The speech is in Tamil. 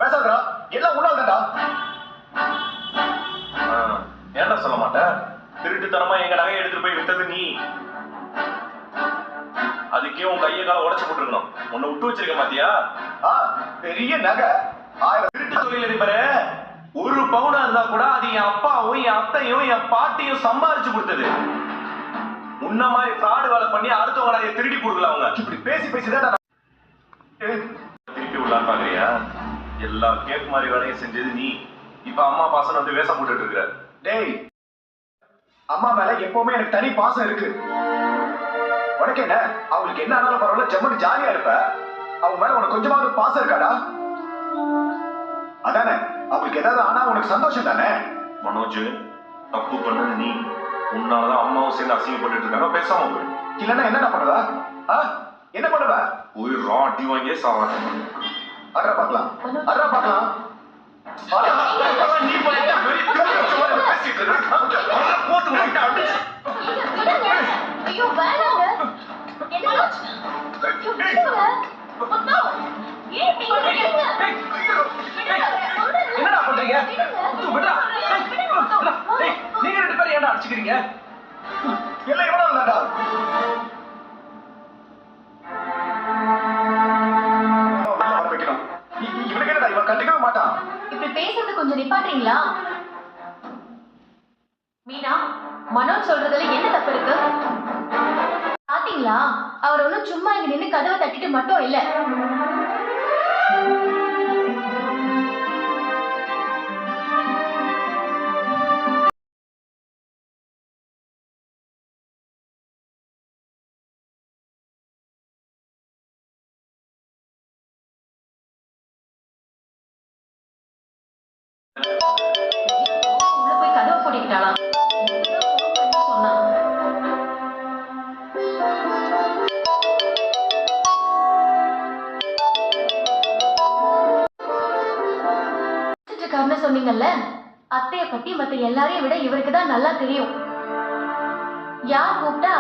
பேசாதடா, எல்லாம் உன்னால்தான்டா. ஏன்டா சொல்ல மாட்டேன்? திருட்டுத்தனமா எங்க நகையை எடுத்துட்டு போய் வித்தது நீ. அதுக்கே உன் கையை கால உடைச்சு போட்டுருக்கணும். உன்னை விட்டு வச்சிருக்க மாத்தியா? பெரிய நகை 1000 திருட்டு தொழில் அதிபரே, 1 பவுனா இருந்தா கூட அது என் அப்பாவும் என் அத்தையும் என் பாட்டியும் சம்பாரிச்சு கொடுத்தது. உன்ன மாதிரி ஃப்ராடு வேலை பண்ணி அடுத்தவங்க நகையை திருடி கொடுக்கல. அவங்க இப்படி பேசி பேசிதான் திருப்பி விடலான்னு பாக்குறியா? எல்லா கேக் மாதிரி வேலையும் செஞ்சது நீ. இப்ப அம்மா பாசம் வந்து வேஷம் போட்டுட்டு இருக்கிற. டேய், அம்மா மேல எப்பவுமே எனக்கு தனி பாசம் இருக்கு. உனக்கு என்ன, அவங்களுக்கு என்ன ஆனாலும் பரவாயில்ல, ஜம்முன்னு ஜாலியா இருப்ப. அவங்க மேல உனக்கு கொஞ்சமாவது பாசம் இருக்காடா? அதானே, அவங்களுக்கு ஏதாவது ஆனா உனக்கு சந்தோஷம் தானே? மனோஜ், தப்பு பண்ணது நீ. உன்னாலதான் அம்மாவும் சேர்ந்து அசிங்கப்பட்டு இருக்காங்க. பேசாம போய் இல்லன்னா என்ன பண்ணுவ? என்ன பண்ணுவ? போய் ராட்டி வாங்கியே சாவாங்க. அட்ரா பாக்கலாம், அட்ரா பாக்கலாம். நீ பேசிட்டு இருக்க. ஐயோ வேணாங்க. என்னடா பண்றீங்க? நீங்க 2 பேரும் ஏன்டா அடிச்சுக்கிறீங்க? எல்லாம் இவ்வளவு இல்லடா. இவனுக்கு என்னடா, இவன் கண்டுக்கவே மாட்டான். இப்படி பேசுறது கொஞ்சம் நிப்பாட்டுறீங்களா? மீனா, மனோஜ் சொல்றதுல என்ன தப்பு இருக்கு? பாத்தீங்களா, அவர் ஒன்னும் சும்மா இங்க நின்னு கதவை தட்டிட்டு மட்டும் இல்ல. உள்ள போய் கதவை போட்டுக்கிட்டாளாம். சொன்னீங்கல்ல, அத்தைய பத்தி மத்த எல்லாரையும் விட இவருக்கு தான் நல்லா தெரியும். யார் கூப்பிட்டா